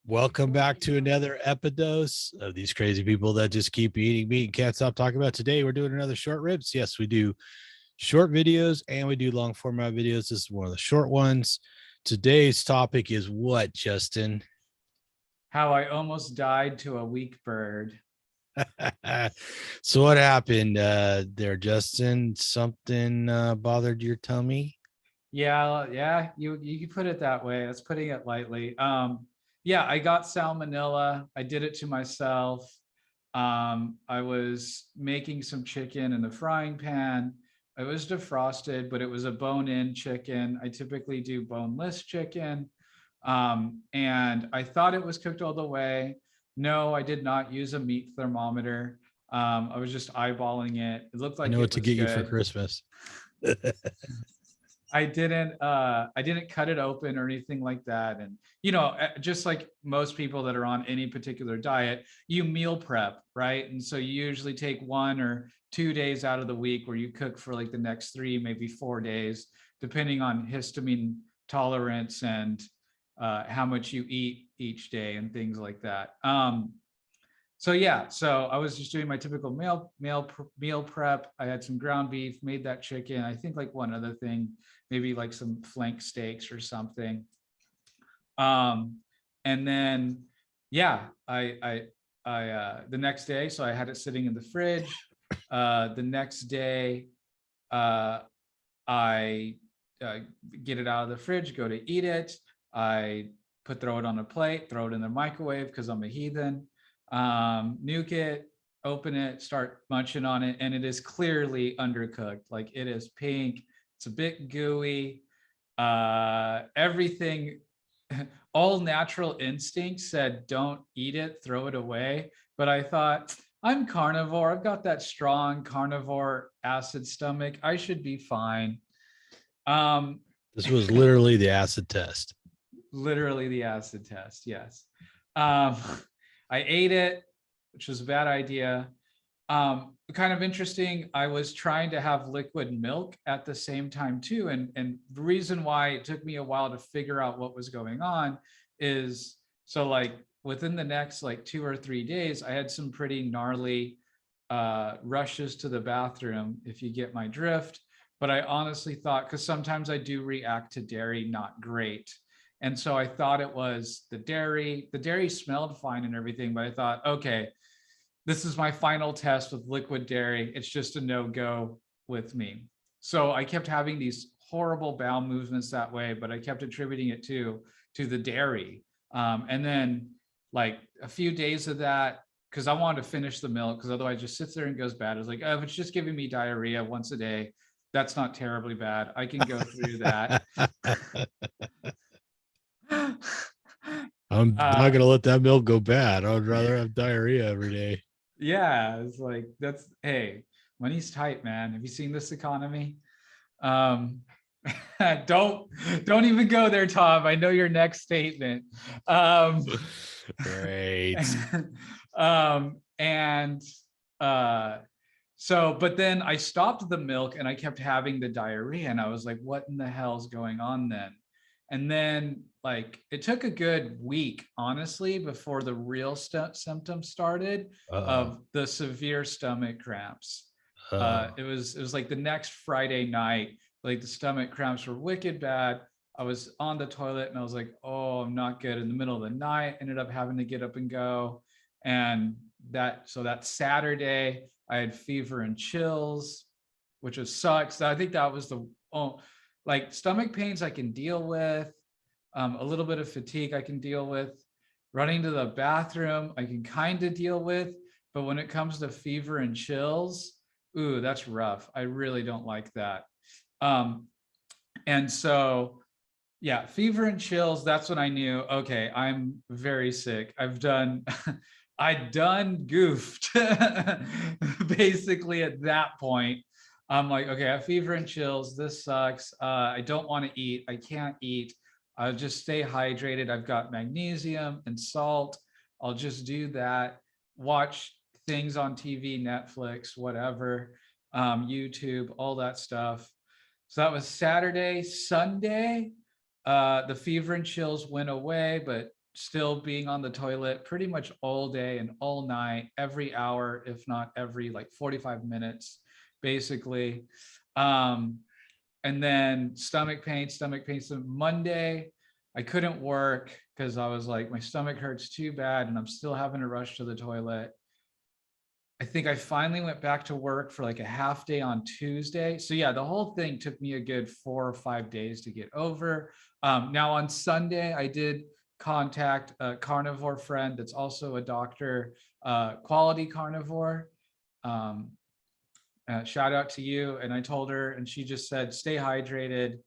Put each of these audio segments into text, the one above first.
Welcome back to another Epidose of these crazy people that just keep eating meat and can't stop talking about. Today, we're doing another short ribs. Yes, we do short videos and we do long format videos. This is one of the short ones. Today's topic is what, Justin? How I almost died to a weak bird. So what happened there, Justin? Something bothered your tummy? Yeah, you put it that way. That's putting it lightly. Yeah, I got salmonella. I did it to myself. I was making some chicken in the frying pan. It was defrosted, but it was a bone-in chicken. I typically do boneless chicken. And I thought it was cooked all the way. No, I did not use a meat thermometer. I was just eyeballing it. It looked I like know it what to was get you for good. Christmas. I didn't cut it open or anything like that. And just like most people that are on any particular diet, you meal prep, right? And so you usually take 1 or 2 days out of the week where you cook for like the next 3, maybe 4 days, depending on histamine tolerance and how much you eat each day and things like that. So I was just doing my typical meal prep. I had some ground beef, made that chicken. I think like one other thing, maybe like some flank steaks or something. And then the next day, so I had it sitting in the fridge. The next day, I get it out of the fridge, go to eat it. I throw it on a plate, throw it in the microwave because I'm a heathen. Nuke it, open it, start munching on it, and it is clearly undercooked. Like it is pink, it's a bit gooey. Everything, all natural instincts said, don't eat it, throw it away. But I thought, I'm carnivore. I've got that strong carnivore acid stomach. I should be fine. This was literally the acid test. Literally the acid test. Yes. Um, I ate it, which was a bad idea. Kind of interesting. I was trying to have liquid milk at the same time too. And the reason why it took me a while to figure out what was going on is so like within the next like 2 or 3 days, I had some pretty gnarly rushes to the bathroom, if you get my drift. But I honestly thought, because sometimes I do react to dairy not great. And so I thought it was the dairy. The dairy smelled fine and everything, but I thought, okay, this is my final test with liquid dairy. It's just a no-go with me. So I kept having these horrible bowel movements that way, but I kept attributing it to the dairy. And then like a few days of that, because I wanted to finish the milk, because otherwise it just sits there and goes bad. I was like, oh, if it's just giving me diarrhea once a day, that's not terribly bad. I can go through that. I'm not gonna let that milk go bad. I would rather have diarrhea every day. Yeah, it's like that's hey, money's tight, man. Have you seen this economy? Um don't even go there, Tom. I know your next statement. Great. And so but then I stopped the milk and I kept having the diarrhea and I was like, what in the hell's going on then? And then like it took a good week, honestly, before the real symptoms started Uh-oh. of the severe stomach cramps. Uh-oh. It was like the next Friday night, like the stomach cramps were wicked bad. I was on the toilet and I was like, oh, I'm not good. In the middle of the night, ended up having to get up and go. And that Saturday, I had fever and chills, which was sucks. I think that was like stomach pains I can deal with. A little bit of fatigue I can deal with. Running to the bathroom I can kind of deal with. But when it comes to fever and chills, ooh, that's rough. I really don't like that. And so, yeah, fever and chills, that's when I knew, okay, I'm very sick. I done goofed basically at that point. I'm like, okay, I have fever and chills. This sucks. I don't want to eat. I can't eat. I'll just stay hydrated. I've got magnesium and salt. I'll just do that. Watch things on TV, Netflix, whatever, YouTube, all that stuff. So that was Saturday. Sunday, the fever and chills went away, but still being on the toilet pretty much all day and all night, every hour, if not every like 45 minutes, basically. And then stomach pain. So Monday, I couldn't work because I was like, my stomach hurts too bad and I'm still having to rush to the toilet. I think I finally went back to work for like a half day on Tuesday. So yeah, the whole thing took me a good 4 or 5 days to get over. Now on Sunday, I did contact a carnivore friend that's also a doctor, Quality Carnivore. Shout out to you. And I told her, and she just said, stay hydrated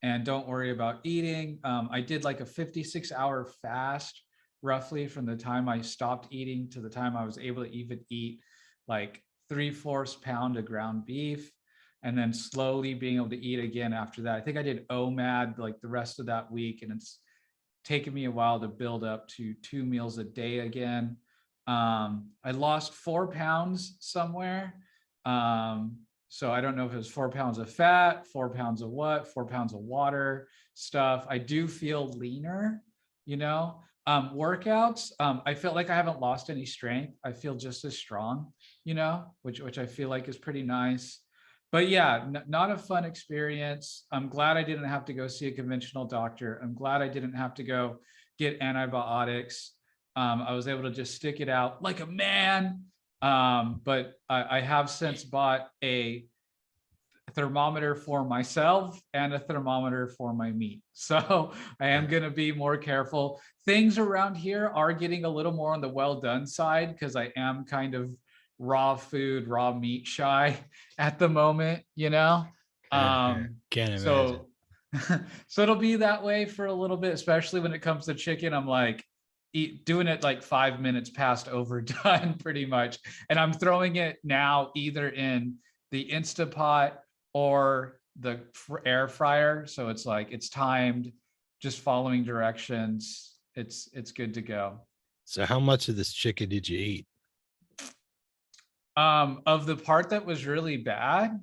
and don't worry about eating. I did like a 56-hour fast, roughly from the time I stopped eating to the time I was able to even eat like 3/4 pound of ground beef, and then slowly being able to eat again after that. I think I did OMAD like the rest of that week, and it's taken me a while to build up to 2 meals a day again. I lost 4 pounds somewhere. So I don't know if it was 4 pounds of fat, 4 pounds of what, 4 pounds of water stuff. I do feel leaner, you know. Workouts, I feel like I haven't lost any strength. I feel just as strong, you know, which I feel like is pretty nice. But yeah, not a fun experience. I'm glad I didn't have to go see a conventional doctor. I'm glad I didn't have to go get antibiotics. I was able to just stick it out like a man. But I have since bought a thermometer for myself and a thermometer for my meat. So I am going to be more careful. Things around here are getting a little more on the well done side because I am kind of raw food, raw meat shy at the moment, you know? Can't imagine. So, so it'll be that way for a little bit, especially when it comes to chicken. I'm like, doing it like 5 minutes past overdone pretty much. And I'm throwing it now either in the Instapot or the air fryer. So it's like, it's timed, just following directions. It's good to go. So how much of this chicken did you eat? Of the part that was really bad,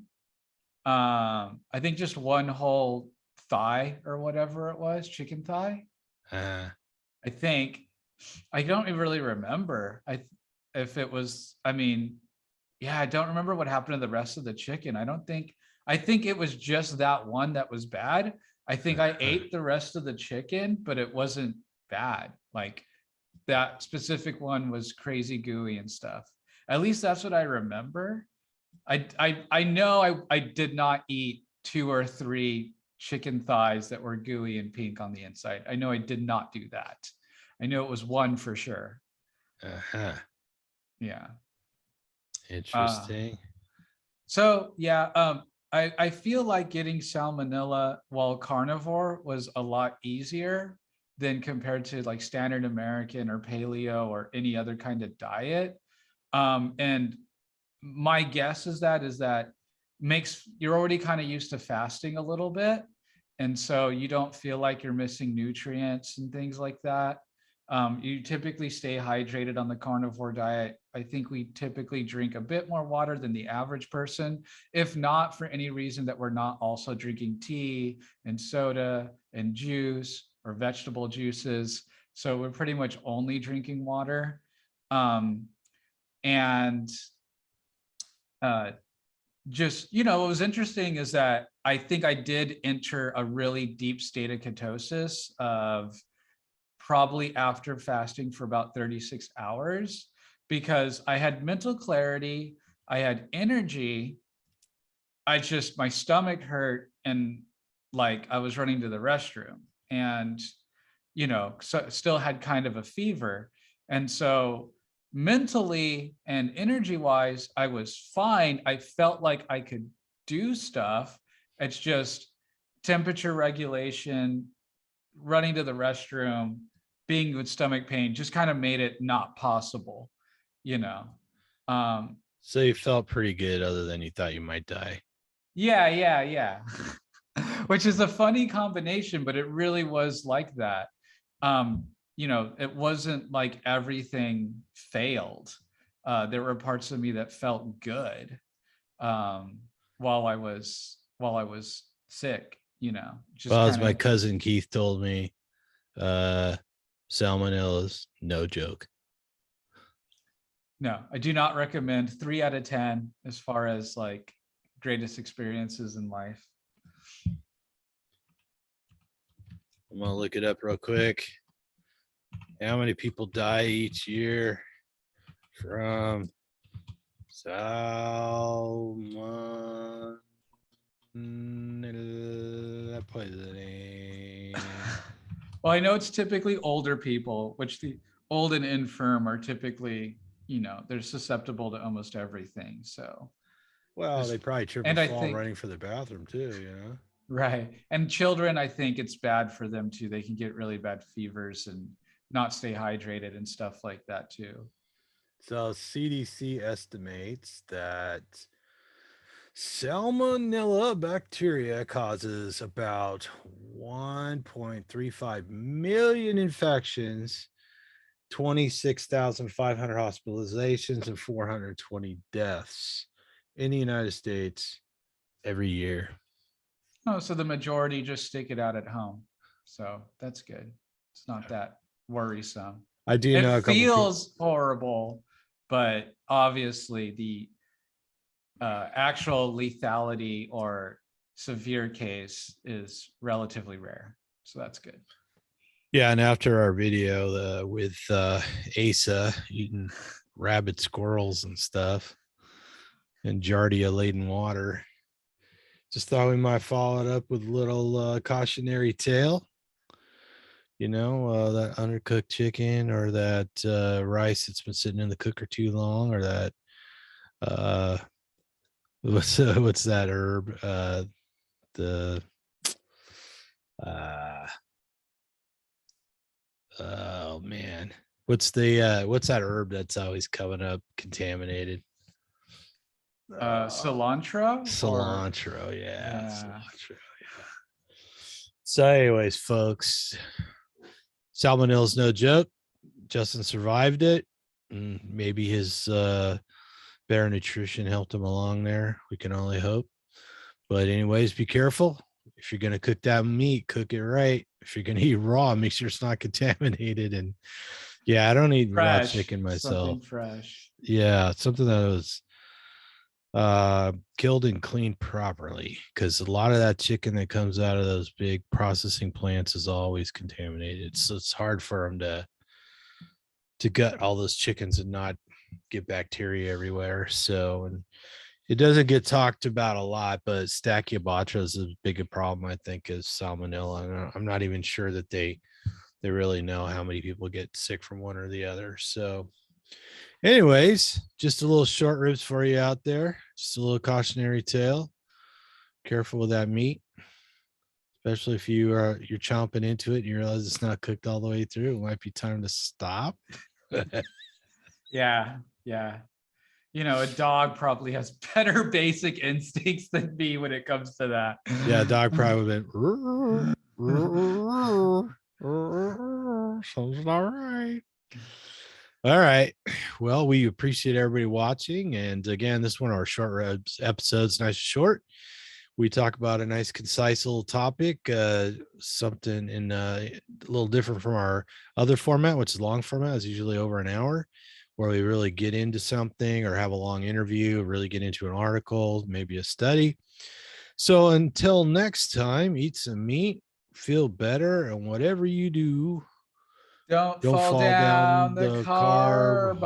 I think just one whole thigh or whatever it was, chicken thigh. I think, I don't really remember. If it was, I mean, yeah, I don't remember what happened to the rest of the chicken. I think it was just that one that was bad. I think I ate the rest of the chicken, but it wasn't bad. Like that specific one was crazy gooey and stuff. At least that's what I remember. I know I did not eat 2 or 3 chicken thighs that were gooey and pink on the inside. I know I did not do that. I know it was one for sure. Yeah. Interesting. So yeah, I feel like getting salmonella while carnivore was a lot easier than compared to like standard American or paleo or any other kind of diet. And my guess is that makes you're already kind of used to fasting a little bit. And so you don't feel like you're missing nutrients and things like that. You typically stay hydrated on the carnivore diet. I think we typically drink a bit more water than the average person, if not for any reason that we're not also drinking tea and soda and juice or vegetable juices. So we're pretty much only drinking water. And just, you know, what was interesting is that I think I did enter a really deep state of ketosis of probably after fasting for about 36 hours, because I had mental clarity, I had energy, my stomach hurt and like I was running to the restroom and, you know, so still had kind of a fever. And so mentally and energy wise, I was fine. I felt like I could do stuff. It's just temperature regulation, running to the restroom, being with stomach pain just kind of made it not possible, you know. So you felt pretty good other than you thought you might die. Yeah. Which is a funny combination, but it really was like that. You know, it wasn't like everything failed. There were parts of me that felt good while I was sick, you know. Just Well, as kind my of cousin Keith told me, Salmonella is no joke. No, I do not recommend. 3 out of 10 as far as like greatest experiences in life. I'm gonna look it up real quick. How many people die each year from Salmonella Poisoning? Well, I know it's typically older people, which the old and infirm are typically, they're susceptible to almost everything. So, Well, they probably trip and and I fall think, running for the bathroom too, right. And children, I think it's bad for them too. They can get really bad fevers and not stay hydrated and stuff like that too. So CDC estimates that Salmonella bacteria causes about 1.35 million infections, 26,500 hospitalizations, and 420 deaths in the United States every year. Oh, so the majority just stick it out at home. So that's good. It's not that worrisome. I do It know a couple feels horrible, but obviously the actual lethality or severe case is relatively rare. So that's good. Yeah, and after our video with Asa eating rabid squirrels and stuff and Giardia laden water, just thought we might follow it up with a little cautionary tale. That undercooked chicken or that rice that's been sitting in the cooker too long, or that what's that herb? The oh man, what's that herb that's always coming up contaminated? Cilantro? Cilantro, Yeah. cilantro, yeah. So, anyways, folks, salmonella's no joke. Justin survived it. Maybe his better nutrition helped him along there. We can only hope. But anyways, be careful. If you're going to cook that meat, cook it right. If you're going to eat raw, make sure it's not contaminated. And yeah, I don't eat raw chicken myself. Something fresh. Yeah, something that was killed and cleaned properly, because a lot of that chicken that comes out of those big processing plants is always contaminated. So it's hard for them to gut all those chickens and not get bacteria everywhere. So, and it doesn't get talked about a lot, but Stachybotrys is as big a problem, I think, as salmonella. And I'm not even sure that they really know how many people get sick from one or the other. So anyways, just a little short ribs for you out there. Just a little cautionary tale. Careful with that meat, especially if you're chomping into it and you realize it's not cooked all the way through. It might be time to stop. Yeah. A dog probably has better basic instincts than me when it comes to that. Yeah, dog probably been sounds all right. All right. Well, we appreciate everybody watching. And again, this is one of our short episodes, nice and short. We talk about a nice, concise little topic, something in a little different from our other format, which is long format. It's usually over an hour, where we really get into something or have a long interview, really get into an article, maybe a study. So until next time, eat some meat, feel better, and whatever you do, Don't fall down the carbohydrate